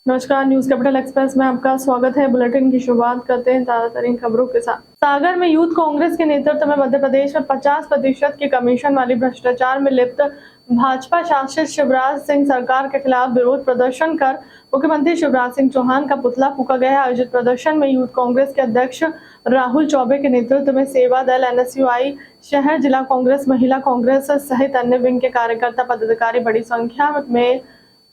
नमस्कार, news capital express में आपका स्वागत है। बुलेटिन की शुरुआत करते हैं ताज़ा खबरों के साथ। सागर में यूथ कांग्रेस के नेतृत्व में मध्य प्रदेश में 50% की कमीशन वाली भ्रष्टाचार में लिप्त भाजपा शासित शिवराज सिंह सरकार के खिलाफ विरोध प्रदर्शन कर मुख्यमंत्री शिवराज सिंह चौहान का पुतला फूका गया। आयोजित प्रदर्शन में यूथ कांग्रेस के अध्यक्ष राहुल चौबे के नेतृत्व में सेवा दल, NSUI शहर, जिला कांग्रेस, महिला कांग्रेस सहित अन्य विंग के कार्यकर्ता पदाधिकारी बड़ी संख्या में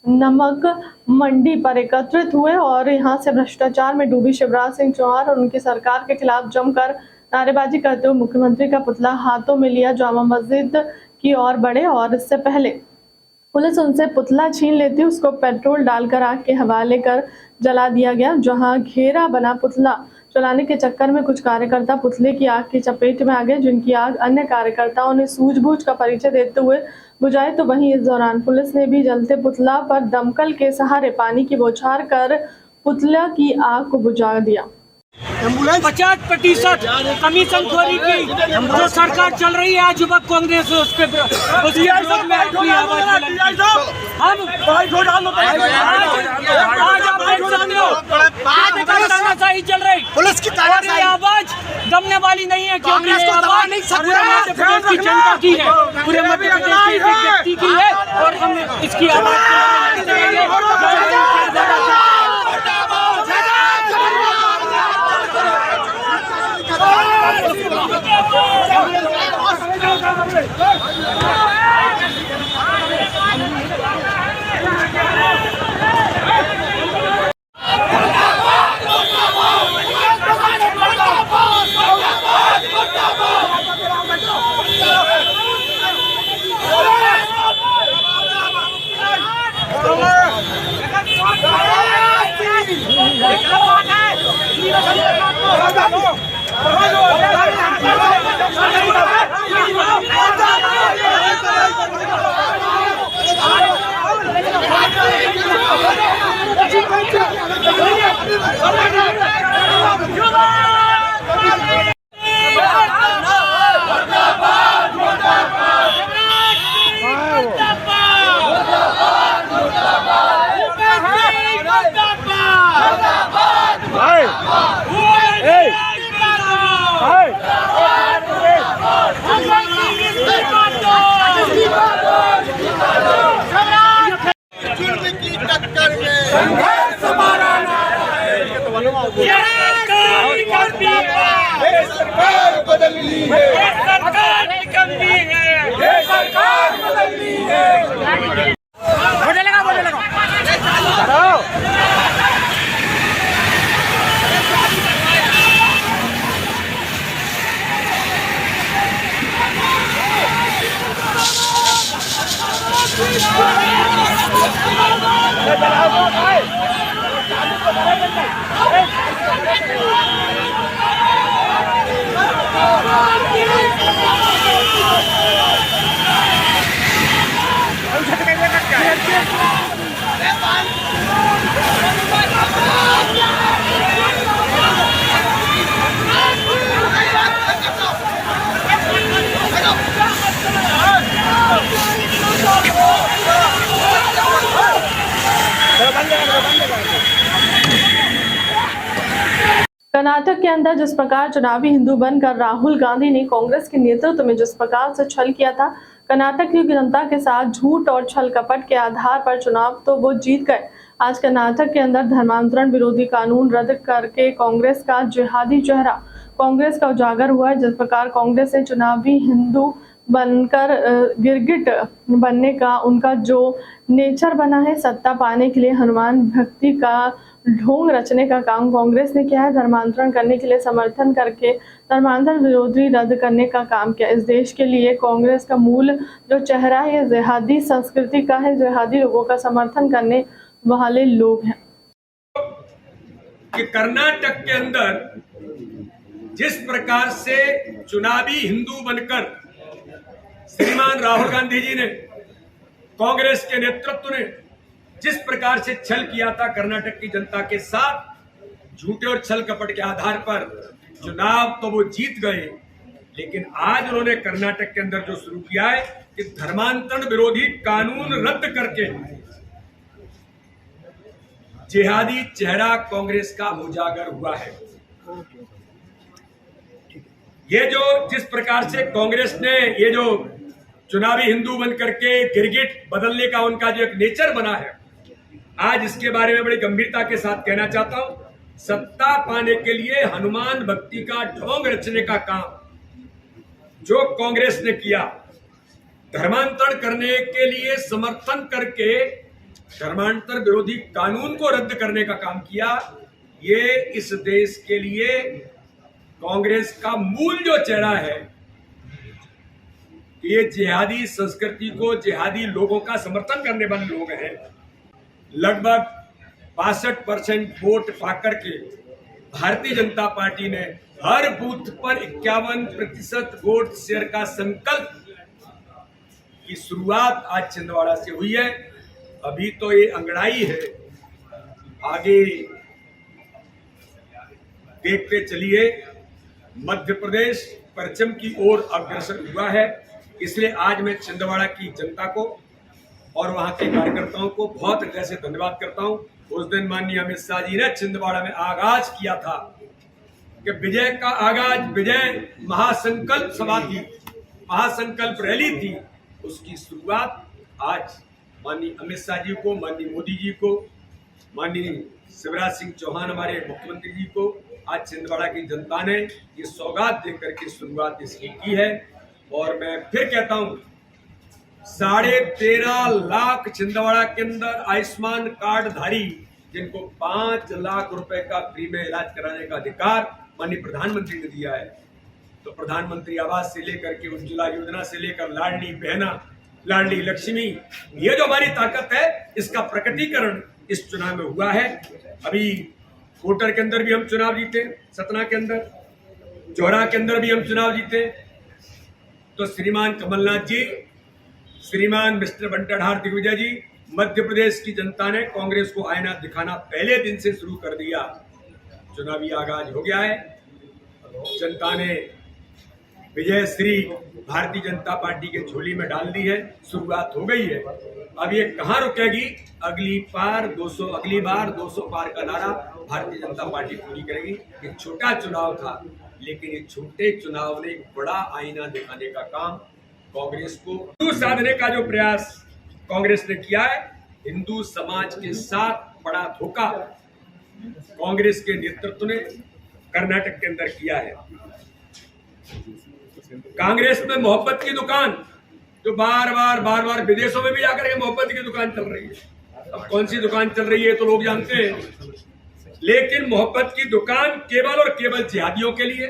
नमक मंडी पर एकत्रित हुए और यहां से भ्रष्टाचार में डूबी शिवराज सिंह चौहान और उनकी सरकार के खिलाफ जमकर नारेबाजी करते हुए मुख्यमंत्री का पुतला हाथों में लिया जामा मस्जिद की ओर बढ़े और इससे पहले पुलिस उनसे पुतला छीन लेती, उसको पेट्रोल डालकर आग के हवाले कर जला दिया गया। जहां घेरा बना पुतला जलाने के चक्कर में कुछ कार्यकर्ता पुतले की आग की चपेट में आ गए, जिनकी आग अन्य कार्यकर्ताओं ने सूझबूझ का परिचय देते हुए बुझाई। तो वहीं इस दौरान पुलिस ने भी जलते पुतला पर दमकल के सहारे पानी की बौछार कर पुतला की आग को बुझा दिया। 50% कमीशन खोरी की जो सरकार चल रही है आज युवक कांग्रेस उसके विरोध में अपनी आवाज बुलंद की। हम आज आप देख सकते हो तानाशाही चल रही, पुलिस की तानाशाही आवाज दमने वाली नहीं है, क्योंकि ये आवाज पूरे मध्य प्रदेश की जनता की है, पूरे मध्य प्रदेश के एक व्यक्ति की है और हम इसकी सरकार बदलनी है, सरकार निकलनी है, सरकार बदलनी है। कर्नाटक के अंदर जिस प्रकार चुनावी हिंदू बनकर राहुल गांधी ने कांग्रेस के नेतृत्व में जिस प्रकार से छल किया था, कर्नाटक की जनता के साथ झूठ और छल कपट के आधार पर चुनाव तो वो जीत गए। आज कर्नाटक के अंदर धर्मांतरण विरोधी कानून रद्द करके कांग्रेस का जिहादी चेहरा कांग्रेस का उजागर हुआ है। जिस प्रकार कांग्रेस ने चुनावी हिंदू बनकर गिरगिट बनने का उनका जो नेचर बना है, सत्ता पाने के लिए हनुमान भक्ति का ढोंग रचने का काम कांग्रेस ने किया है। धर्मांतरण करने के लिए समर्थन करके धर्मांतरण विरोधी रद्द करने का काम किया। इस देश के लिए कांग्रेस का मूल जो चेहरा है जिहादी संस्कृति का है, जिहादी लोगों का समर्थन करने वाले लोग हैं। कि कर्नाटक के अंदर जिस प्रकार से चुनावी हिंदू बनकर श्रीमान राहुल गांधी जी ने, कांग्रेस के नेतृत्व ने जिस प्रकार से छल किया था कर्नाटक की जनता के साथ, झूठे और छल कपट के आधार पर चुनाव तो वो जीत गए, लेकिन आज उन्होंने कर्नाटक के अंदर जो शुरू किया है कि धर्मांतरण विरोधी कानून रद्द करके जिहादी चेहरा कांग्रेस का उजागर हुआ है। ये जो जिस प्रकार से कांग्रेस ने ये जो चुनावी हिंदू बन करके गिरगिट बदलने का उनका जो एक नेचर बना है, आज इसके बारे में बड़ी गंभीरता के साथ कहना चाहता हूं। सत्ता पाने के लिए हनुमान भक्ति का ढोंग रचने का काम जो कांग्रेस ने किया, धर्मांतरण करने के लिए समर्थन करके धर्मांतर विरोधी कानून को रद्द करने का काम किया, ये इस देश के लिए कांग्रेस का मूल जो चेहरा है, ये जिहादी संस्कृति को, जिहादी लोगों का समर्थन करने वाले लोग हैं। लगभग 62% वोट पाकर के भारतीय जनता पार्टी ने हर बूथ पर 51% वोट शेयर का संकल्प की शुरुआत आज छिंदवाड़ा से हुई है। अभी तो ये अंगड़ाई है, आगे देखते चलिए। मध्य प्रदेश परचम की ओर अग्रसर हुआ है, इसलिए आज मैं छिंदवाड़ा की जनता को और वहां के कार्यकर्ताओं को बहुत हृदय से धन्यवाद करता हूं। उस दिन माननीय अमित शाह जी ने छिंदवाड़ा में आगाज किया था कि विजय का आगाज, विजय महासंकल्प सभा थी, महासंकल्प रैली थी, उसकी शुरुआत आज माननीय अमित शाह जी को, माननीय मोदी जी को, माननीय शिवराज सिंह चौहान हमारे मुख्यमंत्री जी को आज छिंदवाड़ा की जनता ने ये सौगात देकर के शुरुआत इसकी की है। और मैं फिर कहता हूं, 13.5 लाख छिंदवाड़ा के अंदर आयुष्मान कार्ड धारी जिनको 5 लाख रुपए का फ्री में इलाज कराने का अधिकार माननीय प्रधानमंत्री ने दिया है, तो प्रधानमंत्री आवास से लेकर के उज्ज्वला योजना से लेकर लाडली बहना, लाडली लक्ष्मी, ये जो हमारी ताकत है, इसका प्रकटीकरण इस चुनाव में हुआ है। अभी कोटर के अंदर भी हम चुनाव जीते, सतना के अंदर, जोहरा के अंदर भी हम चुनाव जीते, तो श्रीमान कमलनाथ जी, श्रीमान मिस्टर बंटाधार दिग्विजय जी, मध्य प्रदेश की जनता ने कांग्रेस को आईना दिखाना पहले दिन से शुरू कर दिया। चुनावी आगाज हो गया है, जनता ने विजय श्री भारतीय जनता पार्टी के झोली में डाल दी है, शुरुआत हो गई है। अब ये कहां रुकेगी? अगली बार 200 पार का नारा भारतीय जनता पार्टी पूरी करेगी। ये छोटा चुनाव था, लेकिन ये छोटे चुनाव ने एक बड़ा आईना दिखाने का काम कांग्रेस को हिंदू साधने का जो प्रयास कांग्रेस ने किया है, हिंदू समाज के साथ बड़ा धोखा कांग्रेस के नेतृत्व ने कर्नाटक के अंदर किया है। कांग्रेस में मोहब्बत की दुकान जो बार बार विदेशों में भी जाकर के मोहब्बत की दुकान चल रही है। अब कौन सी दुकान चल रही है तो लोग जानते हैं, लेकिन मोहब्बत की दुकान केवल और केवल जिहादियों के लिए,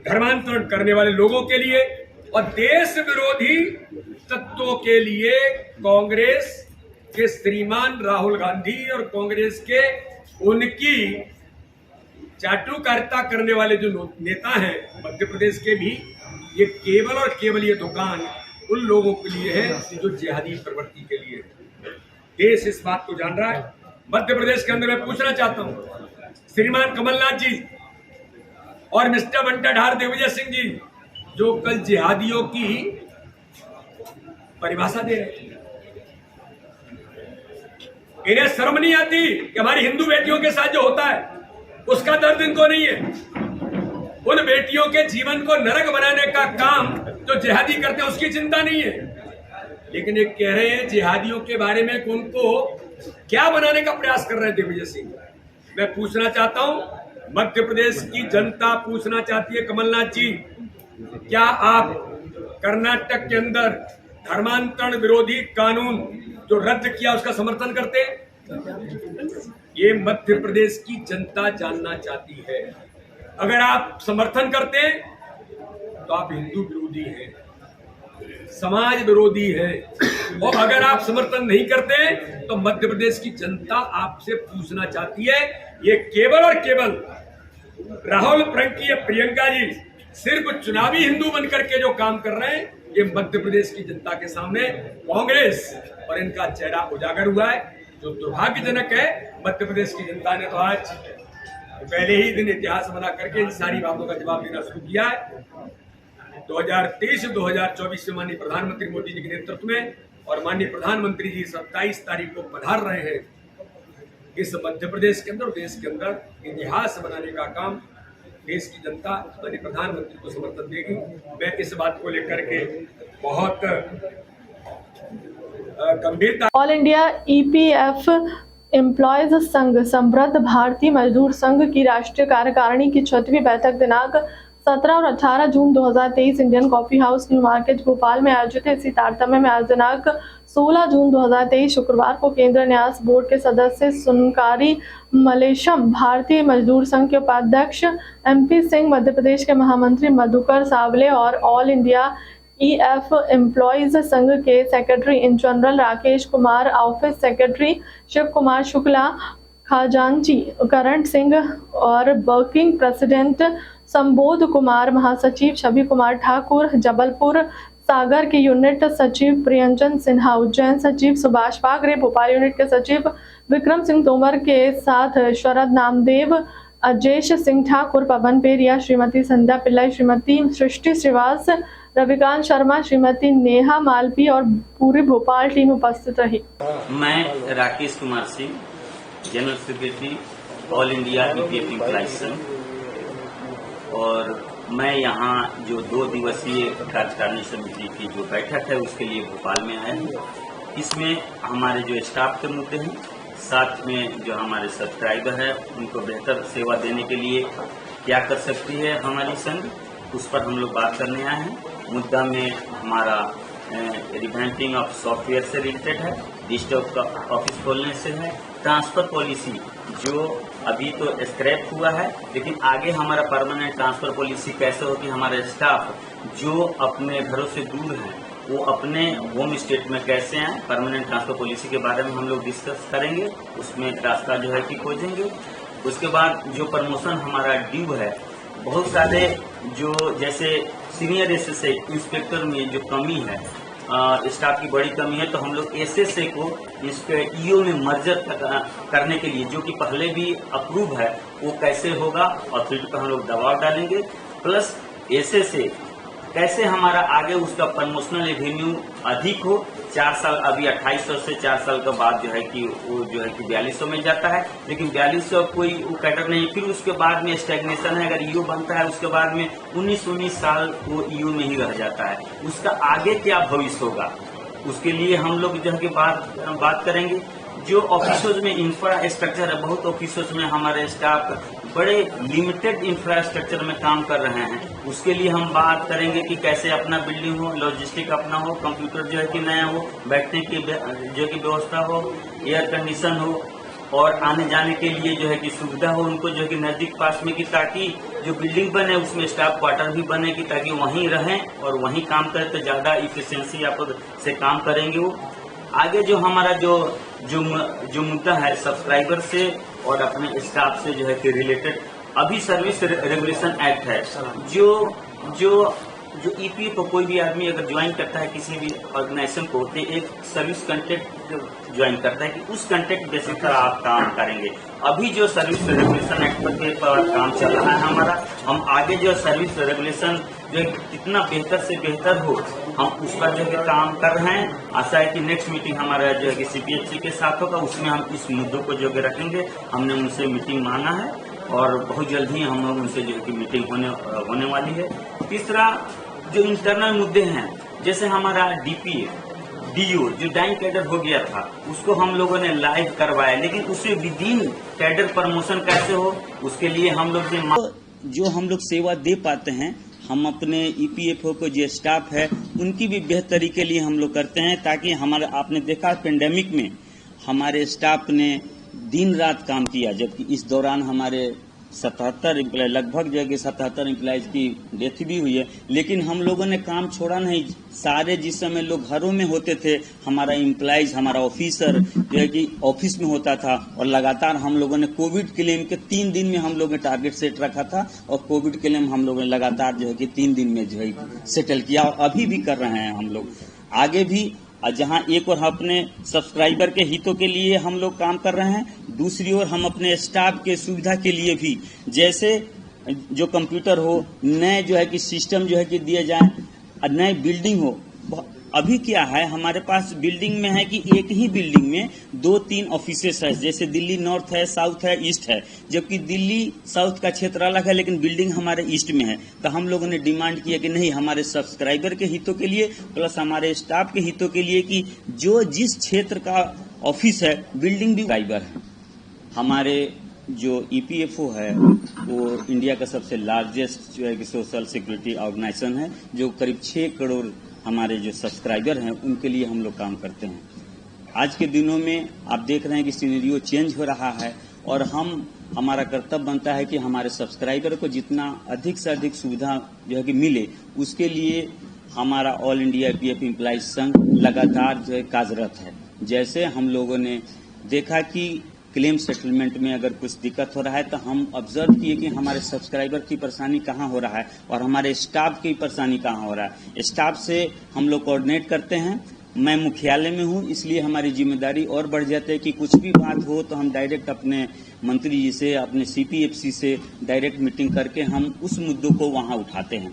धर्मांतरण करने वाले लोगों के लिए और देश विरोधी तत्वों के लिए कांग्रेस के श्रीमान राहुल गांधी और कांग्रेस के उनकी चाटुकारिता करने वाले जो नेता हैं मध्य प्रदेश के भी, ये केवल और केवल ये दुकान उन लोगों के लिए है जो जिहादी प्रवृत्ति के लिए है। देश इस बात को जान रहा है। मध्य प्रदेश के अंदर मैं पूछना चाहता हूं, श्रीमान कमलनाथ जी और मिस्टर बंटाधार दिग्विजय सिंह जी जो कल जिहादियों की परिभाषा दे रहे थे, इन्हें शर्म नहीं आती कि हमारी हिंदू बेटियों के साथ जो होता है उसका दर्द इनको नहीं है? उन बेटियों के जीवन को नरक बनाने का काम जो जिहादी करते हैं उसकी चिंता नहीं है, लेकिन ये कह रहे हैं जिहादियों के बारे में उनको क्या बनाने का प्रयास कर रहे हैं दिग्विजय सिंह। मैं पूछना चाहता हूं, मध्य प्रदेश की जनता पूछना चाहती है, कमलनाथ जी क्या आप कर्नाटक के अंदर धर्मांतरण विरोधी कानून जो रद्द किया उसका समर्थन करते हैं? ये मध्य प्रदेश की जनता जानना चाहती है। अगर आप समर्थन करते हैं तो आप हिंदू विरोधी हैं, समाज विरोधी है, और अगर आप समर्थन नहीं करते तो मध्य प्रदेश की जनता आपसे पूछना चाहती है। ये केवल और केवल राहुल फ्रंकी प्रियंका जी सिर्फ चुनावी हिंदू बनकर के जो काम कर रहे हैं, ये मध्य प्रदेश की जनता के सामने कांग्रेस और इनका चेहरा उजागर हुआ है, जो दुर्भाग्यजनक है। मध्य प्रदेश की जनता ने तो आज पहले ही दिन इतिहास बना करके इन सारी बातों का जवाब देना शुरू किया है। 2023-2024 में माननीय प्रधानमंत्री मोदी जी के नेतृत्व में और माननीय प्रधानमंत्री जी 27 तारीख को पधार रहे हैं इस मध्य प्रदेश के अंदर और देश के अंदर इतिहास बनाने का काम देश की जनता माननीय प्रधानमंत्री को समर्थन देगी। मैं इस बात को लेकर के बहुत गंभीरता। ऑल इंडिया ईपीएफ एम्प्लॉयज संघ समृद्ध भारतीय मजदूर संघ की राष्ट्रीय कार्यकारिणी की 6वीं बैठक दिनांक 17 और 18 जून 2023 Indian coffee house new market Bhopal में आयोजित है। इसी तारतम्य में आज दिनांक 16 जून 2023 शुक्रवार को केंद्रीय न्यास बोर्ड के सदस्य सुनकारी मलेशम, भारतीय मजदूर संघ के उपाध्यक्ष MP सिंह, मध्य प्रदेश के महामंत्री मधुकर सावले और ऑल इंडिया EF एम्प्लॉयज संघ के secretary in general Rakesh Kumar, office secretary Shiv Kumar Shukla, खजांची करण सिंह और वर्किंग प्रेसिडेंट संबोध कुमार, महासचिव छवि कुमार ठाकुर, जबलपुर सागर के यूनिट सचिव प्रियंजन सिन्हा, उज्जैन सचिव सुभाष पागरे, भोपाल यूनिट के सचिव विक्रम सिंह तोमर के साथ शरद नामदेव, अजेश सिंह ठाकुर, पवन पेरिया, श्रीमती संध्या पिल्लाई, श्रीमती सृष्टि श्रीवास, रविकांत शर्मा, श्रीमती नेहा मालपी और पूरी भोपाल टीम उपस्थित रही। मैं Rakesh Kumar Singh, general secretary all India EPF employees संघ, और मैं यहाँ जो 2 दिवसीय कार्यकारिणी समिति की जो बैठक है उसके लिए भोपाल में आया हूँ। इसमें हमारे जो स्टाफ के मुद्दे हैं, साथ में जो हमारे सब्सक्राइबर है उनको बेहतर सेवा देने के लिए क्या कर सकती है हमारी संघ, उस पर हम लोग बात करने आए हैं। मुद्दा में हमारा रिवैम्पिंग ऑफ सॉफ्टवेयर से रिलेटेड है, डिजिटल ऑफिस खोलने से है, ट्रांसफर पॉलिसी जो अभी तो स्क्रैप हुआ है, लेकिन आगे हमारा परमानेंट ट्रांसफर पॉलिसी कैसे हो कि हमारे स्टाफ जो अपने घरों से दूर हैं वो अपने होम स्टेट में कैसे आए, परमानेंट ट्रांसफर पॉलिसी के बारे में हम लोग डिस्कस करेंगे, उसमें रास्ता जो है कि खोजेंगे। उसके बाद जो प्रमोशन हमारा ड्यू है, बहुत सारे जो जैसे सीनियर एसएसए इंस्पेक्टर में जो कमी है, स्टाफ की बड़ी कमी है, तो हम लोग एसएसए को इसके ईओ में मर्जर करने के लिए जो कि पहले भी अप्रूव है वो कैसे होगा, अथॉरिटी पर हम लोग दबाव डालेंगे। प्लस एसएसए कैसे हमारा आगे उसका प्रमोशनल रेवेन्यू अधिक हो, 4 साल अभी 2800 से 4 साल के बाद जो है कि वो जो है कि 4200 में जाता है, लेकिन 4200 कोई वो कैटर नहीं। फिर उसके बाद में स्टैग्नेशन है, अगर ईओ बनता है उसके बाद में 19 साल वो ईओ में ही रह जाता है, उसका आगे क्या भविष्य होगा उसके लिए हम लोग जो है कि बात करेंगे। जो ऑफिसों में इंफ्रास्ट्रक्चर है, बहुत ऑफिसों में हमारे स्टाफ बड़े लिमिटेड इंफ्रास्ट्रक्चर में काम कर रहे हैं, उसके लिए हम बात करेंगे कि कैसे अपना बिल्डिंग हो, लॉजिस्टिक अपना हो, कंप्यूटर जो है कि नया हो, बैठने की जो कि व्यवस्था हो, एयर कंडीशन हो और आने जाने के लिए जो है कि सुविधा हो उनको जो है कि नजदीक पास में, की ताकि जो बिल्डिंग बने उसमें स्टाफ क्वार्टर भी बने कि ताकि वहीं रहें और वहीं काम करें तो ज्यादा इफिशियंसी आप से काम करेंगे वो। आगे जो हमारा जो मुद्दा है सब्सक्राइबर से और अपने स्टाफ से जो है कि रिलेटेड, अभी सर्विस रेगुलेशन एक्ट है जो ईपीएफ को कोई भी आदमी अगर ज्वाइन करता है किसी भी ऑर्गेनाइजेशन को, तो एक सर्विस कंट्रैक्ट ज्वाइन करता है कि उस कंट्रैक्ट बेसिस पर आप काम करेंगे। अभी जो सर्विस रेगुलेशन एक्ट पर काम चल रहा है हमारा, हम आगे जो सर्विस रेगुलेशन जो कितना बेहतर से बेहतर हो हम उस पर जो है काम कर रहे हैं। आशा है कि नेक्स्ट मीटिंग हमारा जो है कि CPHC के साथ होगा, उसमें हम इस मुद्दों को जो है रखेंगे। हमने उनसे मीटिंग मांगा है और बहुत जल्द ही हम लोग उनसे जो है कि मीटिंग होने वाली है। तीसरा जो इंटरनल मुद्दे हैं, जैसे हमारा DPO जो डाइन कैडर हो गया था उसको हम लोगों ने लाइव करवाया, लेकिन उसे विदिन कैडर प्रमोशन कैसे हो उसके लिए हम लोग जो हम लोग सेवा दे पाते हैं, हम अपने EPFO को जो स्टाफ है उनकी भी बेहतरी के लिए हम लोग करते हैं, ताकि हमारे आपने देखा पेंडेमिक में हमारे स्टाफ ने दिन रात काम किया, जबकि इस दौरान हमारे 77 एम्प्लॉय लगभग जो है कि 77 एम्प्लॉयज की डेथ भी हुई है, लेकिन हम लोगों ने काम छोड़ा नहीं। सारे जिस समय लोग घरों में होते थे, हमारा एम्प्लॉयज हमारा ऑफिसर जो है कि ऑफिस में होता था और लगातार हम लोगों ने कोविड क्लेम के 3 दिन में हम लोगों ने टारगेट सेट रखा था और कोविड क्लेम हम लोगों ने लगातार जो है कि 3 दिन में जो है सेटल किया और अभी भी कर रहे हैं हम लोग आगे भी। जहां एक और अपने सब्सक्राइबर के हितों के लिए हम लोग काम कर रहे हैं, दूसरी ओर हम अपने स्टाफ के सुविधा के लिए भी, जैसे जो कंप्यूटर हो, नए जो है कि सिस्टम जो है कि दिए जाए, नए बिल्डिंग हो, अभी क्या है, हमारे पास बिल्डिंग में है कि एक ही बिल्डिंग में 2-3 ऑफिसेस है, जैसे दिल्ली नॉर्थ है, साउथ है, ईस्ट है, जबकि दिल्ली साउथ का क्षेत्र अलग है लेकिन बिल्डिंग हमारे ईस्ट में है। तो हम लोगों ने डिमांड किया कि नहीं, हमारे सब्सक्राइबर के हितों के लिए प्लस हमारे स्टाफ के हितों के लिए कि जो जिस क्षेत्र का ऑफिस है बिल्डिंग भी सब्सक्राइबर है। हमारे जो EPFO है वो इंडिया का सबसे लार्जेस्ट जो है कि सोशल सिक्योरिटी ऑर्गेनाइजेशन है, जो करीब 6 करोड़ हमारे जो सब्सक्राइबर हैं उनके लिए हम लोग काम करते हैं। आज के दिनों में आप देख रहे हैं कि सिनेरियो चेंज हो रहा है और हमारा कर्तव्य बनता है कि हमारे सब्सक्राइबर को जितना अधिक से अधिक सुविधा जो है कि मिले, उसके लिए हमारा ऑल इंडिया PF एम्प्लॉइज संघ लगातार जो है कार्यरत है। जैसे हम लोगों ने देखा कि क्लेम सेटलमेंट में अगर कुछ दिक्कत हो रहा है तो हम ऑब्जर्व किए कि हमारे सब्सक्राइबर की परेशानी कहाँ हो रहा है और हमारे स्टाफ की परेशानी कहाँ हो रहा है। स्टाफ से हम लोग कोऑर्डिनेट करते हैं। मैं मुख्यालय में हूँ, इसलिए हमारी जिम्मेदारी और बढ़ जाती है कि कुछ भी बात हो तो हम डायरेक्ट अपने मंत्री जी से, अपने CPFC से डायरेक्ट मीटिंग करके हम उस मुद्दों को वहाँ उठाते हैं।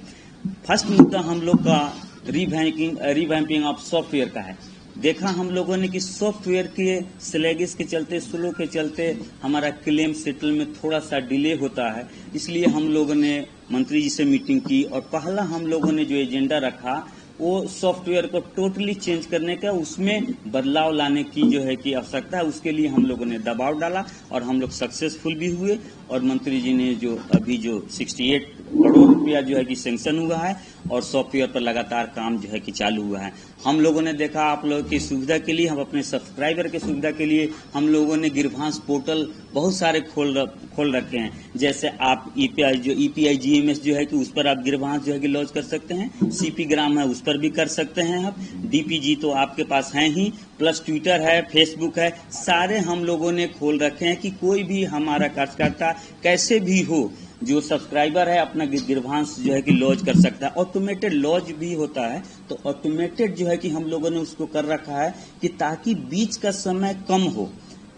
फर्स्ट मुद्दा हम लोग का रिवैम्पिंग ऑफ सॉफ्टवेयर का है। देखा हम लोगों ने कि सॉफ्टवेयर के स्लैगिस के चलते, स्लो के चलते हमारा क्लेम सेटल में थोड़ा सा डिले होता है। इसलिए हम लोगों ने मंत्री जी से मीटिंग की और पहला हम लोगों ने जो एजेंडा रखा वो सॉफ्टवेयर को टोटली चेंज करने का, उसमें बदलाव लाने की जो है कि आवश्यकता है। उसके लिए हम लोगों ने दबाव डाला और हम लोग सक्सेसफुल भी हुए और मंत्री जी ने जो अभी जो 68 करोड़ रुपया जो है कि सैंक्शन हुआ है और सॉफ्टवेयर पर लगातार काम जो है कि चालू हुआ है। हम लोगों ने देखा आप लोगों की सुविधा के लिए, हम अपने सब्सक्राइबर की सुविधा के लिए हम लोगों ने गिरभांस पोर्टल बहुत सारे खोल रखे हैं। जैसे आप EPI GMS जो है कि उस पर आप गिरभांस जो है कि लॉन्च कर सकते हैं, CP ग्राम है उस पर भी कर सकते हैं आप, DPG तो आपके पास है ही, प्लस ट्विटर है, फेसबुक है, सारे हम लोगों ने खोल रखे हैं कि कोई भी हमारा कार्यकर्ता कैसे भी हो जो सब्सक्राइबर है अपना गिरभांस जो है कि लॉन्च कर सकता है। ऑटोमेटेड लॉन्च भी होता है, तो ऑटोमेटेड जो है कि हम लोगों ने उसको कर रखा है कि ताकि बीच का समय कम हो,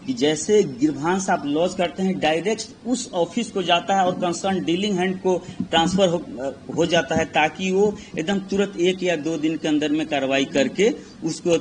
कि जैसे गिरभांस आप लॉन्च करते हैं डायरेक्ट उस ऑफिस को जाता है और कंसर्न डीलिंग हैंड को ट्रांसफर हो जाता है, ताकि वो एकदम तुरंत 1 या 2 दिन के अंदर में कार्रवाई करके उसको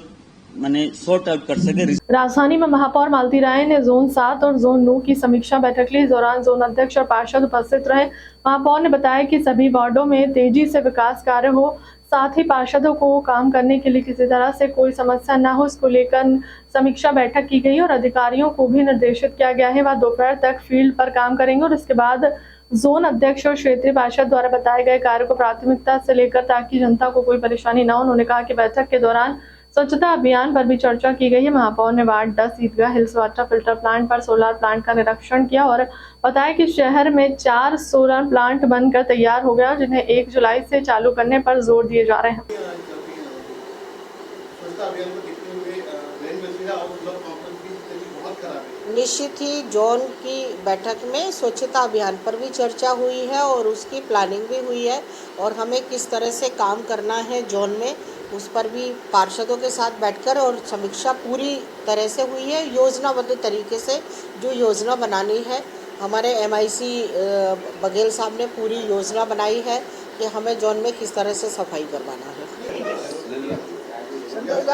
माने सॉर्ट आउट कर सके। राजधानी में महापौर मालती राय ने जोन 7 और जोन 9 की समीक्षा बैठक ली। इस दौरान जोन अध्यक्ष और पार्षद उपस्थित रहे। महापौर ने बताया कि सभी वार्डों में तेजी से विकास कार्य हो, साथ ही पार्षदों को काम करने के लिए किसी तरह से कोई समस्या न हो, इसको लेकर समीक्षा बैठक की गई और अधिकारियों को भी निर्देशित किया गया है। वह दोपहर तक फील्ड पर काम करेंगे और इसके बाद जोन अध्यक्ष और क्षेत्रीय पार्षद द्वारा बताए गए कार्य को प्राथमिकता से लेकर ताकि जनता को कोई परेशानी न हो। उन्होंने कहा कि बैठक के दौरान स्वच्छता अभियान पर भी चर्चा की गई है। महापौर ने वार्ड 10 ईदगाह हिल्स वाटर फिल्टर प्लांट पर सोलर प्लांट का निरीक्षण किया और बताया कि शहर में 4 सोलर प्लांट बनकर तैयार हो गया, जिन्हें 1 जुलाई से चालू करने पर जोर दिए जा रहे हैं। निश्चित ही जोन की बैठक में स्वच्छता अभियान पर भी चर्चा हुई है और उसकी प्लानिंग भी हुई है और हमें किस तरह से काम करना है जोन में, उस पर भी पार्षदों के साथ बैठकर और समीक्षा पूरी तरह से हुई है। योजनाबद्ध तरीके से जो योजना बनानी है, हमारे MIC बघेल साहब ने पूरी योजना बनाई है कि हमें जोन में किस तरह से सफाई करवाना है।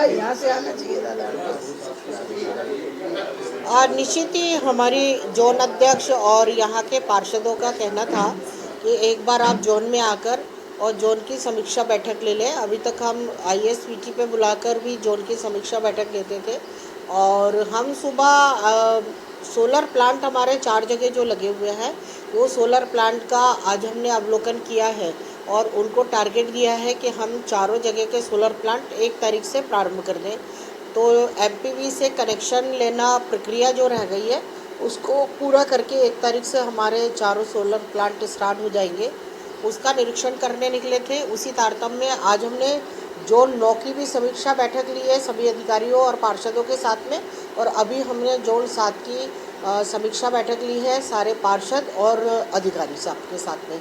यहाँ से आना चाहिए दादा। और निश्चित ही हमारी जोन अध्यक्ष और यहाँ के पार्षदों का कहना था कि एक बार आप जोन में आकर और जोन की समीक्षा बैठक ले लें। अभी तक हम ISPT पे बुलाकर भी जोन की समीक्षा बैठक लेते थे और हम सुबह सोलर प्लांट हमारे 4 जगह जो लगे हुए हैं, वो सोलर प्लांट का आज हमने अवलोकन किया है और उनको टारगेट दिया है कि हम 4 जगह के सोलर प्लांट 1 तारीख से प्रारंभ कर दें। तो MPV से कनेक्शन लेना प्रक्रिया जो रह गई है उसको पूरा करके 1 तारीख से हमारे 4 सोलर प्लांट स्टार्ट हो जाएंगे। उसका निरीक्षण करने निकले थे। उसी तारतम्य में आज हमने जोन 9 की भी समीक्षा बैठक ली है सभी अधिकारियों और पार्षदों के साथ में, और अभी हमने जोन 7 की समीक्षा बैठक ली है सारे पार्षद और अधिकारी साहब के साथ में।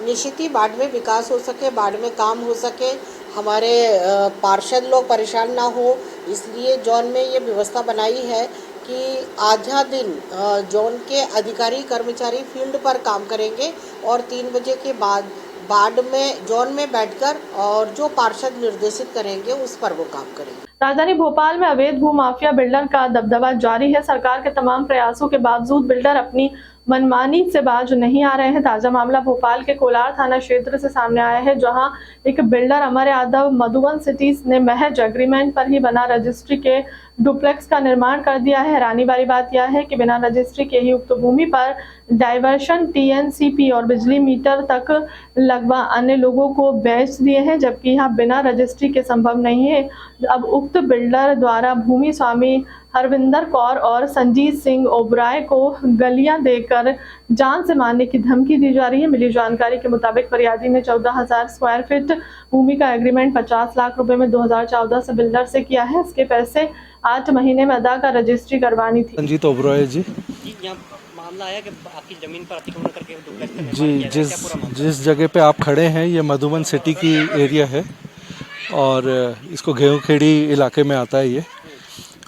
निश्चित ही बाढ़ में विकास हो सके, बाढ़ में काम हो सके, हमारे पार्षद लोग परेशान ना हो, इसलिए जोन में ये व्यवस्था बनाई है कि आधा दिन जोन के अधिकारी कर्मचारी फील्ड पर काम करेंगे और 3 बजे के बाद वार्ड में जोन में बैठकर और जो पार्षद निर्देशित करेंगे उस पर वो काम करेंगे। राजधानी भोपाल में अवैध भू माफिया बिल्डर का दबदबा जारी है। सरकार के तमाम प्रयासों के बावजूद बिल्डर अपनी मनमानी से बाज नहीं आ रहे हैं। ताजा मामला भोपाल के कोलार थाना क्षेत्र से सामने आया है, जहां एक बिल्डर अमर यादव मधुबन सिटीज ने महज एग्रीमेंट पर ही बना रजिस्ट्री के डुप्लेक्स का निर्माण कर दिया है। हैरानी वाली बात यह है कि बिना रजिस्ट्री के ही उक्त भूमि पर डाइवर्शन, टीएनसीपी और बिजली मीटर तक लगवा अन्य लोगों को बेच दिए हैं, जबकि यह बिना रजिस्ट्री के संभव नहीं है। अब उक्त बिल्डर द्वारा भूमि स्वामी हरविंदर कौर और संजीत सिंह ओबराय को गलियां देकर जान से मारने की धमकी दी जा रही है। मिली जानकारी के मुताबिक फरियादी ने 14,000 स्क्वायर फीट भूमि का एग्रीमेंट 50 लाख रुपए में 2014 से बिल्डर से किया है। इसके पैसे 8 महीने में अदा कर रजिस्ट्री करवानी थी। संजीत ओबराय जी मामला आया कि आपकी जमीन पर अतिक्रमण करके डुप्लेक्स का निर्माण जी किया गया। क्या पूरा मामला? जिस जगह पे आप खड़े हैं ये मधुबन सिटी की एरिया है और इसको गेहूँखेड़ी इलाके में आता है ये।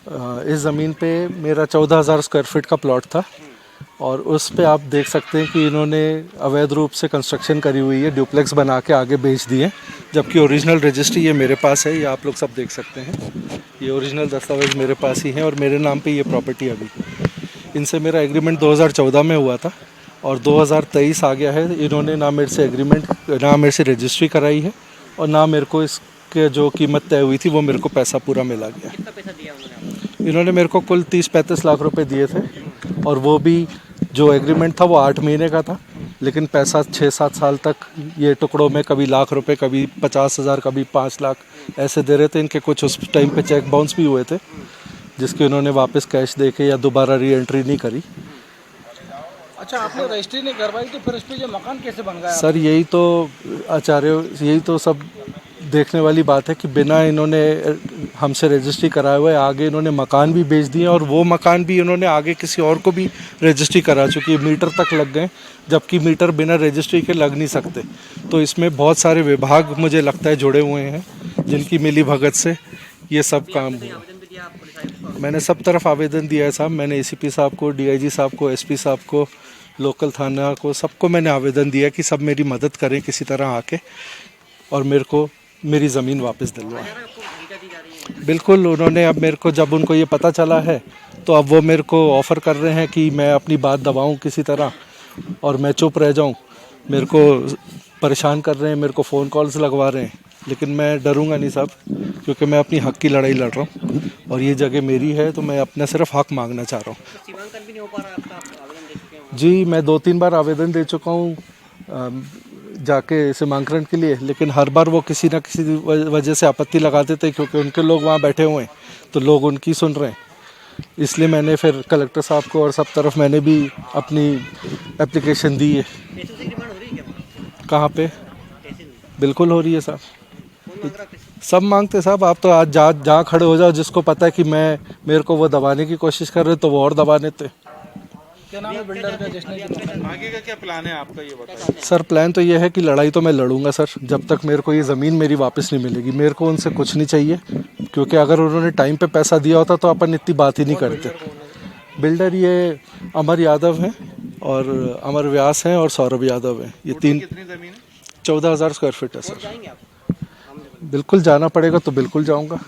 इस ज़मीन पे मेरा 14,000 स्क्वायर फीट का प्लॉट था और उस पे आप देख सकते हैं कि इन्होंने अवैध रूप से कंस्ट्रक्शन करी हुई है, ड्यूप्लेक्स बना के आगे बेच दिए, जबकि ओरिजिनल रजिस्ट्री ये मेरे पास है। ये आप लोग सब देख सकते हैं, ये ओरिजिनल दस्तावेज मेरे पास ही हैं और मेरे नाम पे ये प्रॉपर्टी अभी। इनसे मेरा एग्रीमेंट 2014 में हुआ था और 2023 आ गया है। इन्होंने ना मेरे से एग्रीमेंट, ना मेरे से रजिस्ट्री कराई है और ना मेरे को इसके जो कीमत तय हुई थी वो मेरे को पैसा पूरा मिला गया। कितना पैसा दिया उन्होंने? इन्होंने मेरे को कुल 30-35 लाख रुपए दिए थे और वो भी जो एग्रीमेंट था वो 8 महीने का था, लेकिन पैसा 6-7 साल तक ये टुकड़ों में कभी लाख रुपए, कभी 50,000, कभी 5 लाख ऐसे दे रहे थे। इनके कुछ उस टाइम पे चेक बाउंस भी हुए थे, जिसके उन्होंने वापस कैश दे के या दोबारा री एंट्री नहीं करी। अच्छा, आपने रजिस्ट्री नहीं करवाई तो फिर इस पे ये मकान कैसे बन गया? सर यही तो आचार्य, यही तो सब देखने वाली बात है कि बिना इन्होंने हमसे रजिस्ट्री कराए हुए आगे इन्होंने मकान भी बेच दिए और वो मकान भी इन्होंने आगे किसी और को भी रजिस्ट्री करा चुकी है। मीटर तक लग गए, जबकि मीटर बिना रजिस्ट्री के लग नहीं सकते। तो इसमें बहुत सारे विभाग मुझे लगता है जुड़े हुए हैं, जिनकी मिली भगत से ये सब काम हुआ। मैंने सब तरफ आवेदन दिया है साहब। मैंने एसीपी साहब को, डीआईजी साहब को, एसपी साहब को, लोकल थाना को, सबको मैंने आवेदन दिया कि सब मेरी मदद करें किसी तरह आके और मेरे को मेरी ज़मीन वापस दिलवाएं। बिल्कुल, उन्होंने अब मेरे को, जब उनको ये पता चला है तो अब वो मेरे को ऑफ़र कर रहे हैं कि मैं अपनी बात दबाऊं किसी तरह और मैं चुप रह जाऊं। मेरे को परेशान कर रहे हैं, मेरे को फ़ोन कॉल्स लगवा रहे हैं, लेकिन मैं डरूंगा नहीं साहब, क्योंकि मैं अपनी हक़ की लड़ाई लड़ रहा हूं और ये जगह मेरी है, तो मैं अपना सिर्फ हक़ मांगना चाह रहा हूँ। सीमांकन भी नहीं हो पा रहा आपका, आवेदन दे चुके हैं? जी, मैं 2-3 बार आवेदन दे चुका हूँ जाके सीमांकन के लिए, लेकिन हर बार वो किसी ना किसी वजह से आपत्ति लगाते थे, क्योंकि उनके लोग वहाँ बैठे हुए हैं तो लोग उनकी सुन रहे हैं। इसलिए मैंने फिर कलेक्टर साहब को और सब तरफ मैंने भी अपनी एप्लीकेशन दी है। पैसों से डिमांड हो रही है क्या? कहाँ पे? बिल्कुल हो रही है साहब, कौन मांग रहा है पैसे? सब मांगते साहब। आप तो आज जहाँ खड़े हो जाओ, जिसको पता है कि मेरे को वो दबाने की कोशिश कर रहे तो वो और दबा देते। क्या नाम है बिल्डर का जिसने आगे का क्या प्लान है आपका, ये बताइए। सर प्लान तो ये है कि लड़ाई तो मैं लड़ूंगा सर, जब तक मेरे को ये ज़मीन मेरी वापस नहीं मिलेगी। मेरे को उनसे कुछ नहीं चाहिए, क्योंकि अगर उन्होंने टाइम पे पैसा दिया होता तो अपन इतनी बात ही नहीं करते। बिल्डर ये अमर यादव हैं और अमर व्यास हैं और सौरभ यादव हैं। ये तीन। कितनी जमीन है? 14,000 स्क्वायर फीट है सर। जाएंगे आप? बिल्कुल जाना पड़ेगा तो बिल्कुल जाऊँगा।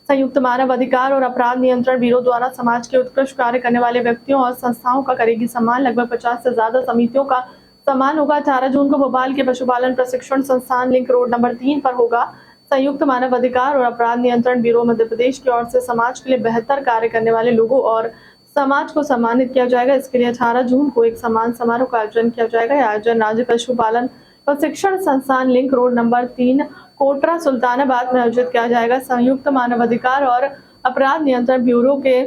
संयुक्त मानव अधिकार और अपराध नियंत्रण ब्यूरो द्वारा समाज के उत्कृष्ट कार्य करने वाले व्यक्तियों और संस्थाओं का करेगी सम्मान। लगभग 50 से ज्यादा समितियों का सम्मान होगा। 18 जून को भोपाल के पशुपालन प्रशिक्षण संस्थान लिंक रोड नंबर 3 पर होगा। संयुक्त मानव अधिकार और अपराध नियंत्रण ब्यूरो मध्य प्रदेश की ओर से समाज के लिए बेहतर कार्य करने वाले लोगों और समाज को सम्मानित किया जाएगा। इसके लिए 18 जून को एक सम्मान समारोह का आयोजन किया जाएगा। यह आयोजन राज्य पशुपालन प्रशिक्षण संस्थान लिंक रोड नंबर 3 कोटरा सुल्तानाबाद में आयोजित किया जाएगा। संयुक्त मानव अधिकार और अपराध नियंत्रण ब्यूरो के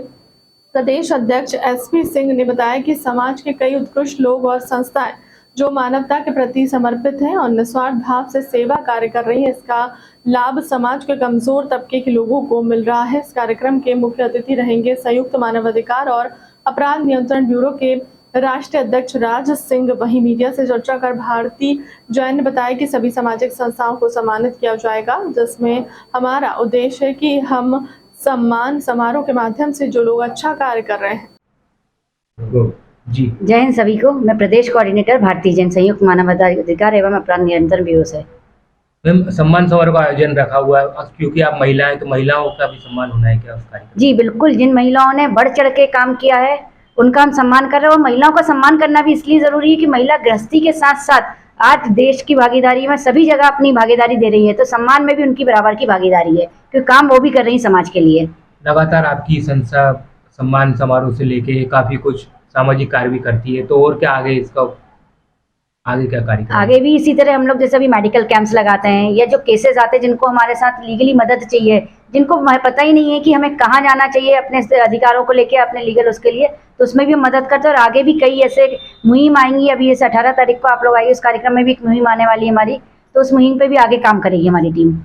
प्रदेश अध्यक्ष एसपी सिंह ने बताया कि समाज के कई उत्कृष्ट लोग और संस्थाएं जो मानवता के प्रति समर्पित हैं और निस्वार्थ भाव से सेवा कार्य कर रही है, इसका लाभ समाज के कमजोर तबके के लोगों को मिल रहा है। इस कार्यक्रम के मुख्य अतिथि रहेंगे संयुक्त मानव अधिकार और अपराध नियंत्रण ब्यूरो के राष्ट्रीय अध्यक्ष राज सिंह। वहीं मीडिया से चर्चा कर भारती जैन ने बताया कि सभी सामाजिक संस्थाओं को सम्मानित किया जाएगा, जिसमें हमारा उद्देश्य है कि हम सम्मान समारोह के माध्यम से जो लोग अच्छा कार्य कर रहे हैं जी जय हिंद सभी को। मैं प्रदेश कोऑर्डिनेटर भारतीय जन संयुक्त मानवाधिकार एवं अपराध नियंत्रण ब्यूरो से। मैम, सम्मान समारोह का आयोजन रखा हुआ है क्योंकि आप महिला हैं, तो महिलाओं का भी सम्मान होना है क्या उस कार्यक्रम? जी बिल्कुल, जिन महिलाओं ने बढ़ चढ़ के काम किया है उनका हम सम्मान कर रहे हैं। और महिलाओं का सम्मान करना भी इसलिए जरूरी है कि महिला गृहस्थी के साथ साथ आज देश की भागीदारी में सभी जगह अपनी भागीदारी दे रही है, तो सम्मान में भी उनकी बराबर की भागीदारी है क्योंकि काम वो भी कर रही है समाज के लिए। लगातार आपकी संस्था सम्मान समारोह से लेके काफी कुछ सामाजिक कार्य भी करती है, तो और क्या आगे इसका आगे क्या कार्यक्रम? आगे भी इसी तरह हम लोग जैसे अभी मेडिकल कैंप्स लगाते हैं, या जो केसेस आते हैं जिनको हमारे साथ लीगली मदद चाहिए, जिनको हमें पता ही नहीं है कि हमें कहाँ जाना चाहिए अपने अधिकारों को लेके, अपने लीगल उसके लिए, तो उसमें भी हम मदद करते हैं। और आगे भी कई ऐसे मुहिम आएंगी। अभी इस 18 तारीख को आप लोग आइए, उस कार्यक्रम में भी एक मुहिम आने वाली है हमारी, तो उस मुहिम पे भी आगे काम करेगी हमारी टीम।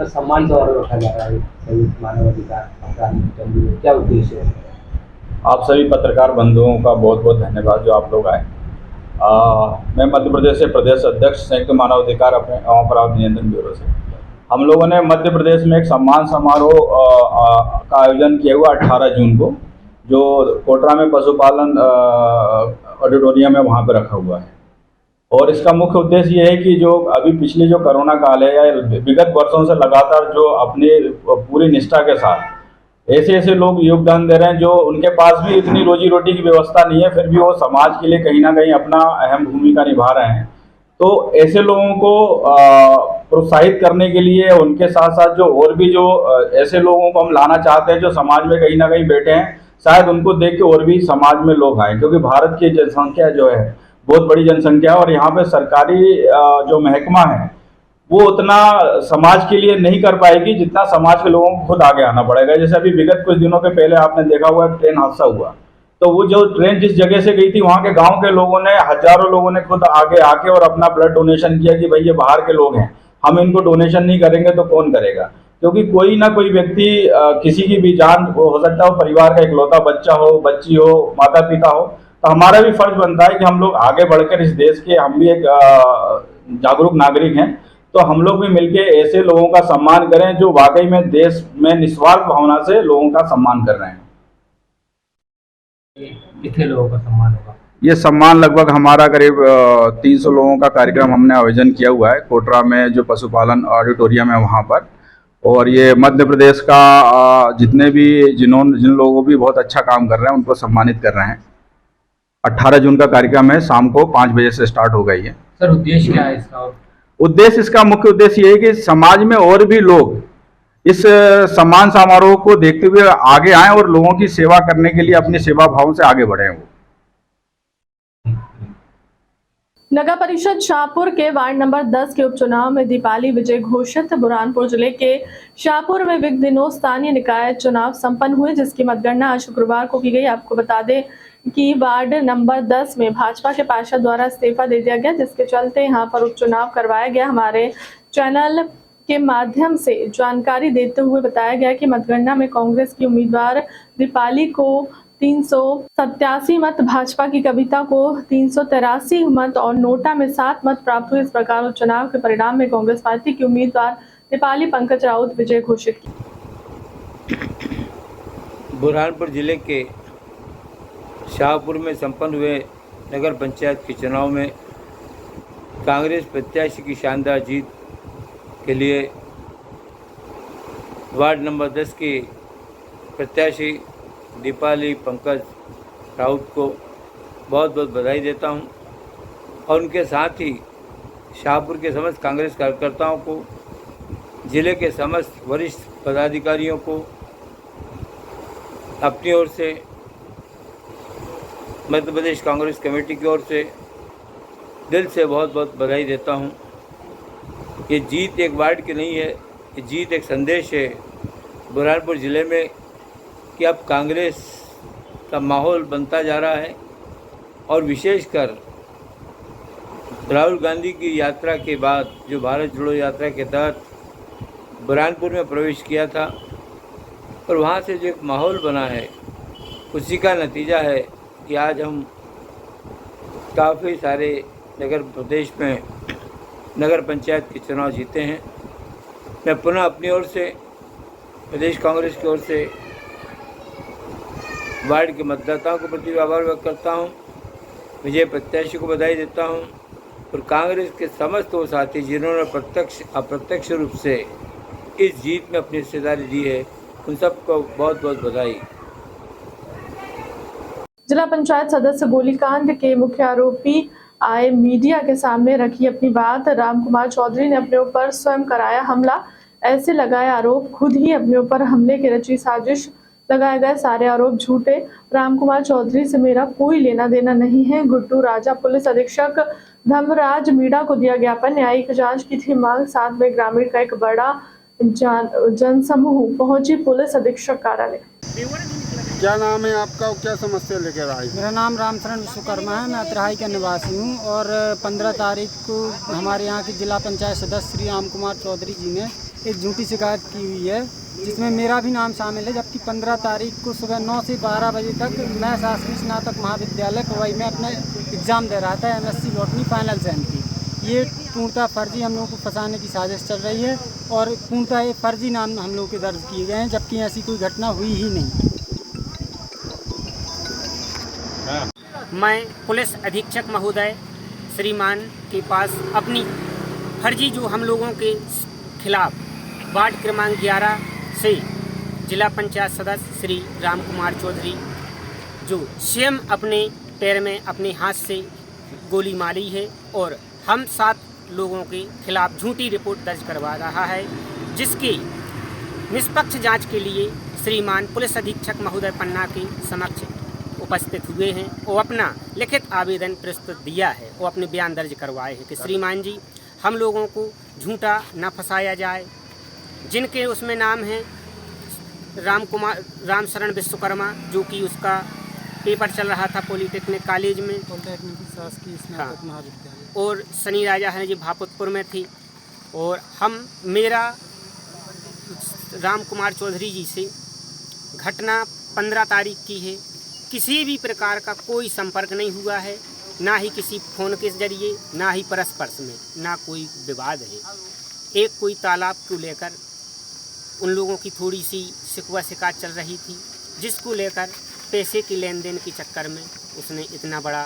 सम्मान समारोह रखा जा रहा है संयुक्त मानवाधिकार अपराध नियंत्रण ब्यूरो, क्या उद्देश्य है? आप सभी पत्रकार बंधुओं का बहुत बहुत धन्यवाद जो आप लोग आए। मैं मध्य प्रदेश से प्रदेश अध्यक्ष संयुक्त मानवाधिकार एवं अपराध नियंत्रण ब्यूरो से। हम लोगों ने मध्य प्रदेश में एक सम्मान समारोह का आयोजन किया हुआ 18 जून को, जो कोटरा में पशुपालन ऑडिटोरियम है वहाँ पर रखा हुआ है। और इसका मुख्य उद्देश्य ये है कि जो अभी पिछले जो कोरोना काल है या विगत वर्षों से लगातार जो अपनी पूरी निष्ठा के साथ ऐसे लोग योगदान दे रहे हैं जो उनके पास भी इतनी रोजी रोटी की व्यवस्था नहीं है, फिर भी वो समाज के लिए कहीं ना कहीं अपना अहम भूमिका निभा रहे हैं। तो ऐसे लोगों को प्रोत्साहित करने के लिए उनके साथ साथ जो और भी जो ऐसे लोगों को हम लाना चाहते हैं जो समाज में कहीं ना कहीं बैठे हैं, शायद उनको देख के और भी समाज में लोग आए, क्योंकि भारत की जनसंख्या जो है बहुत बड़ी जनसंख्या है और यहाँ पे सरकारी जो महकमा है वो उतना समाज के लिए नहीं कर पाएगी जितना समाज के लोगों को खुद आगे आना पड़ेगा। जैसे अभी विगत कुछ दिनों के पहले आपने देखा हुआ ट्रेन हादसा हुआ, तो वो जो ट्रेन जिस जगह से गई थी वहाँ के गांव के लोगों ने, हजारों लोगों ने खुद आगे आके और अपना ब्लड डोनेशन किया कि भाई ये बाहर के लोग हैं, हम इनको डोनेशन नहीं करेंगे तो कौन करेगा। क्योंकि कोई ना कोई व्यक्ति किसी की भी जान हो सकता है, परिवार का इकलौता बच्चा हो, बच्ची हो, माता पिता हो, तो हमारा भी फर्ज बनता है कि हम लोग आगे बढ़कर इस देश के, हम भी एक जागरूक नागरिक हैं, तो हम लोग भी मिलके ऐसे लोगों का सम्मान करें जो वाकई में देश में निस्वार्थ भावना से लोगों का सम्मान कर रहे हैं। कितने लोगों का सम्मान होगा? ये सम्मान लगभग हमारा करीब 300 लोगों का कार्यक्रम हमने आयोजन किया हुआ है कोटरा में, जो पशुपालन ऑडिटोरियम है वहाँ पर। और ये मध्य प्रदेश का जितने भी जिन लोगों भी बहुत अच्छा काम कर रहे हैं उनको सम्मानित कर रहे हैं। 18 जून का कार्यक्रम है, शाम को 5 बजे से स्टार्ट हो गई है। सर, उद्देश्य क्या है इसका? उद्देश्य, इसका मुख्य उद्देश्य ये है कि समाज में और भी लोग इस सम्मान समारोह को देखते हुए आगे आएं और लोगों की सेवा करने के लिए अपनी सेवा भाव से आगे बढ़ें। वो नगर परिषद शाहपुर के वार्ड नंबर 10 के उपचुनाव में दीपाली विजय घोषित। बुरहानपुर जिले के शाहपुर में विगत दिनों स्थानीय निकाय चुनाव संपन्न हुए, जिसकी मतगणना आज शुक्रवार को की गई। आपको बता दें कि वार्ड नंबर 10 में भाजपा के पार्षद द्वारा इस्तीफा दे दिया गया, जिसके चलते यहां पर उपचुनाव करवाया गया। हमारे चैनल के माध्यम से जानकारी देते हुए बताया गया कि मतगणना में कांग्रेस की उम्मीदवार दीपाली को 387 मत, भाजपा की कविता को 383 मत और नोटा में 7 मत प्राप्त हुए। इस प्रकार उपचुनाव के परिणाम में कांग्रेस पार्टी की उम्मीदवार दीपाली पंकज राउत विजय घोषित की। बुरहानपुर जिले के शाहपुर में संपन्न हुए नगर पंचायत के चुनाव में कांग्रेस प्रत्याशी की शानदार जीत के लिए वार्ड नंबर 10 की प्रत्याशी दीपाली पंकज राउत को बहुत बहुत बधाई देता हूं और उनके साथ ही शाहपुर के समस्त कांग्रेस कार्यकर्ताओं को, जिले के समस्त वरिष्ठ पदाधिकारियों को अपनी ओर से, मध्य प्रदेश कांग्रेस कमेटी की ओर से दिल से बहुत बहुत बधाई देता हूं। ये जीत एक वार्ड की नहीं है, ये जीत एक संदेश है बुरहानपुर ज़िले में कि अब कांग्रेस का माहौल बनता जा रहा है। और विशेषकर राहुल गांधी की यात्रा के बाद, जो भारत जोड़ो यात्रा के तहत बुरहानपुर में प्रवेश किया था और वहाँ से जो एक माहौल बना है, उसी का नतीजा है कि आज हम काफ़ी सारे नगर प्रदेश में नगर पंचायत के चुनाव जीते हैं। मैं पुनः अपनी ओर से, प्रदेश कांग्रेस की ओर से वार्ड के मतदाताओं के प्रति आभार व्यक्त करता हूं, विजय प्रत्याशी को बधाई देता हूं और कांग्रेस के समस्त वो साथी जिन्होंने प्रत्यक्ष अप्रत्यक्ष रूप से इस जीत में अपनी हिस्सेदारी दी है, उन सबको बहुत बहुत बधाई। जिला पंचायत सदस्य गोलीकांड के मुख्य आरोपी आए मीडिया के सामने रखी अपनी बात। रामकुमार चौधरी ने अपने ऊपर स्वयं कराया हमला, ऐसे लगाए आरोप, खुद ही अपने ऊपर हमले की रची साजिश। लगाए गए सारे आरोप झूठे। रामकुमार चौधरी से मेरा कोई लेना देना नहीं है। गुड्डू राजा पुलिस अधीक्षक धर्मराज मीणा को दिया ज्ञापन, न्यायिक जांच की थी मांग। साथ में ग्रामीण का एक बड़ा जनसमूह पहुंची पुलिस अधीक्षक कार्यालय। क्या नाम है आपका और क्या समस्या लेकर आई? मेरा नाम रामशरण विश्वकर्मा है, मैं अतराई का निवासी हूँ और 15 तारीख को हमारे यहाँ के जिला पंचायत सदस्य श्री रामकुमार चौधरी जी ने एक झूठी शिकायत की हुई है जिसमें मेरा भी नाम शामिल है। जबकि 15 तारीख को सुबह 9 से 12 बजे तक मैं शासकीय स्नातक महाविद्यालय पवई में अपने एग्ज़ाम दे रहा था, MSc बॉटनी फाइनल सेम की। ये पूर्णतः फर्जी हम लोगों को फंसाने की साजिश चल रही है और पूर्णतः ये फर्जी नाम हम लोगों के दर्ज किए गए हैं, जबकि ऐसी कोई घटना हुई ही नहीं। मैं पुलिस अधीक्षक महोदय श्रीमान के पास अपनी फर्जी जो हम लोगों के खिलाफ वार्ड क्रमांक 11 से जिला पंचायत सदस्य श्री रामकुमार चौधरी जो स्वयं अपने पैर में अपने हाथ से गोली मारी है और हम 7 लोगों के खिलाफ झूठी रिपोर्ट दर्ज करवा रहा है, जिसकी निष्पक्ष जांच के लिए श्रीमान पुलिस अधीक्षक महोदय पन्ना के समक्ष उपस्थित हुए हैं और अपना लिखित आवेदन प्रस्तुत दिया है और अपने बयान दर्ज करवाए हैं कि श्रीमान जी हम लोगों को झूठा न फंसाया जाए। जिनके उसमें नाम है रामशरण विश्वकर्मा जो कि उसका पेपर चल रहा था पॉलिटेक्निक कॉलेज में, हाँ, और सनी राजा है जी भापुतपुर में थी। और मेरा रामकुमार चौधरी जी से घटना 15 तारीख की है, किसी भी प्रकार का कोई संपर्क नहीं हुआ है, ना ही किसी फ़ोन के जरिए, ना ही परस्पर में, ना कोई विवाद है। एक कोई तालाब को लेकर उन लोगों की थोड़ी सी शिकवा शिकायत चल रही थी, जिसको लेकर पैसे की लेन देन के चक्कर में उसने इतना बड़ा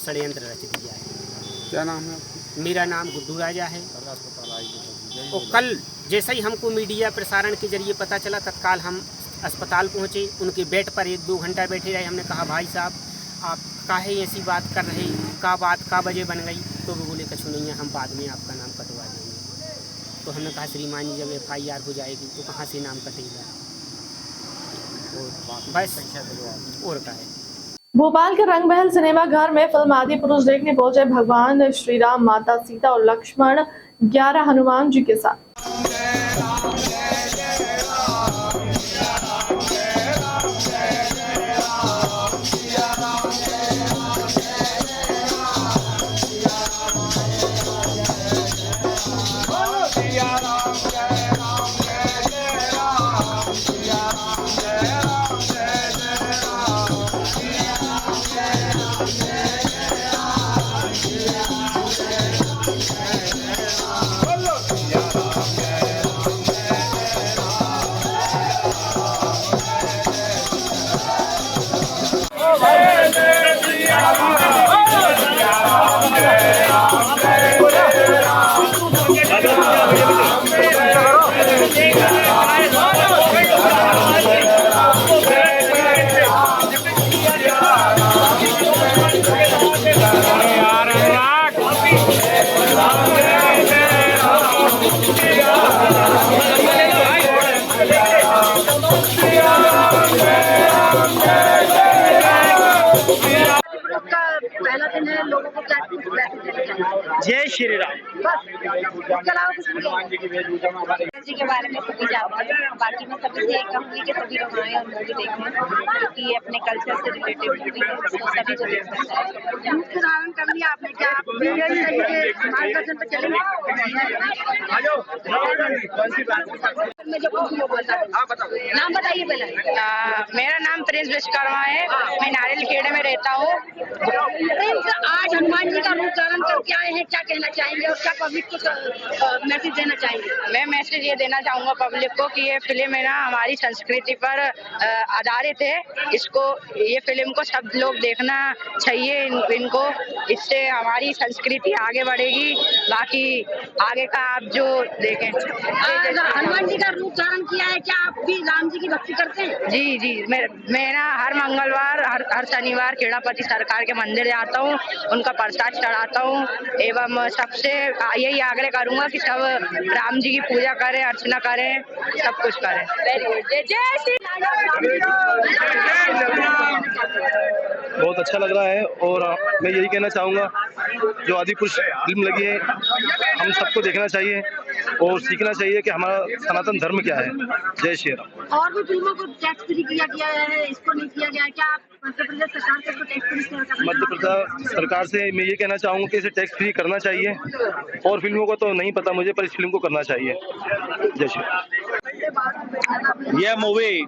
षड्यंत्र रच दिया है। क्या नाम है आपका? मेरा नाम गुड्डू राजा है। और कल जैसे ही हमको मीडिया प्रसारण के जरिए पता चला, तत्काल हम अस्पताल पहुँचे, उनके बेड पर 1-2 घंटा बैठे रहे। हमने कहा भाई साहब आप काहे ऐसी बात कर रहे, का वजह बन गई? तो वो बोले कछु नहीं है, हम बाद में आपका नाम कटवा देंगे। तो हमने कहा श्रीमान जी जब FIR हो जाएगी तो कहाँ से नाम कटेगा, और बस और का है। भोपाल के रंगमहल सिनेमा घर में फिल्म आदि पुरुष देखने पहुंचे भगवान श्री राम, माता सीता और लक्ष्मण 11 हनुमान जी के साथ। जय श्री राम। जी के बारे में सभी जानते हैं, बाकी मैं सभी से एक कहूँगी कि सभी लोग आए और मूवी देखें, क्योंकि ये अपने कल्चर से रिलेटेड मूवी है, सभी को देख सकता है। मुख्य धारण कर लिया आपने, क्या आप मार्गदर्शन पर चलेंगे? नाम बताइए पहले। मेरा नाम प्रिंस विश्वकर्मा है, मैं नारियल खेड़े में रहता हूँ। प्रिंस, आज हनुमान जी का रूप धारण करके आए आए हैं, क्या कहना चाहेंगे और क्या पब्लिक को मैसेज देना चाहेंगे? मैं मैसेज ये देना चाहूँगा पब्लिक को कि ये फिल्म है ना हमारी संस्कृति पर आधारित है। ये फिल्म को सब लोग देखना चाहिए इनको, इससे हमारी संस्कृति आगे बढ़ेगी। बाकी आगे का आप जो देखें। हनुमान जी का रूप धारण किया है, क्या आप भी राम जी की भक्ति करते हैं? जी जी, मैं ना हर मंगलवार हर शनिवार खेड़ापति सरकार के मंदिर जाता हूँ, उनका प्रसाद चढ़ाता हूँ एवं सबसे यही आग्रह करूँगा कि सब राम जी की पूजा करें, अर्चना करें, सब कुछ करें। जय श्री बहुत अच्छा लग रहा है और मैं यही कहना चाहूँगा जो आदिपुरुष फिल्म लगी है हम सबको देखना चाहिए और सीखना चाहिए कि हमारा सनातन धर्म क्या है। जय श्री राम। और भी फिल्मों को टैक्स फ्री किया गया है, इसको नहीं किया गया है, क्या आप मध्य प्रदेश सरकार से इसको टैक्स फ्री करना? मध्य प्रदेश सरकार से मैं ये कहना चाहूँगा कि इसे टैक्स फ्री करना चाहिए और फिल्मों को तो नहीं पता मुझे, पर इस फिल्म को करना चाहिए। जय श्री राम। यह मूवी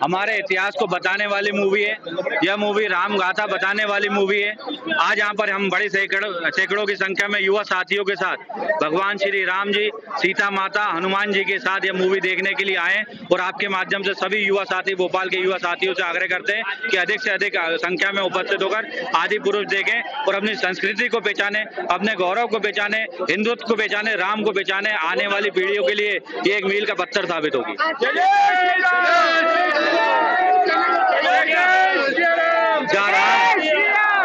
हमारे इतिहास को बताने वाली मूवी है। यह मूवी राम गाथा बताने वाली मूवी है। आज यहाँ पर हम बड़ी सैकड़ों की संख्या में युवा साथियों के साथ भगवान श्री राम जी, सीता माता, हनुमान जी के साथ यह मूवी देखने के लिए आए और आपके माध्यम से सभी युवा साथी, भोपाल के युवा साथियों से आग्रह करते हैं कि अधिक से अधिक संख्या में उपस्थित होकर आदि पुरुष देखें और अपनी संस्कृति को पहचाने, अपने गौरव को पहचाने, हिंदुत्व को पहचाने, राम को पहचाने। आने वाली पीढ़ियों के लिए ये एक मील का पत्थर साबित होगी।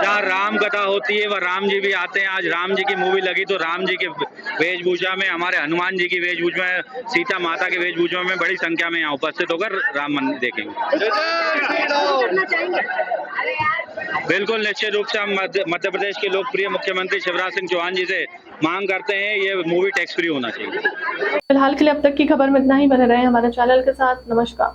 जहाँ राम कथा होती है वह राम जी भी आते हैं। आज राम जी की मूवी लगी तो राम जी के वेशभूषा में, हमारे हनुमान जी की वेशभूषा में, सीता माता के वेशभूषा में बड़ी संख्या में यहाँ उपस्थित होकर राम मंदिर देखेंगे। बिल्कुल निश्चित रूप से हम मध्य प्रदेश के लोकप्रिय मुख्यमंत्री शिवराज सिंह चौहान जी से मांग करते हैं ये मूवी टैक्स फ्री होना चाहिए। फिलहाल के लिए अब तक की खबर में इतना ही। बने रहे हमारे चैनल के साथ। नमस्कार।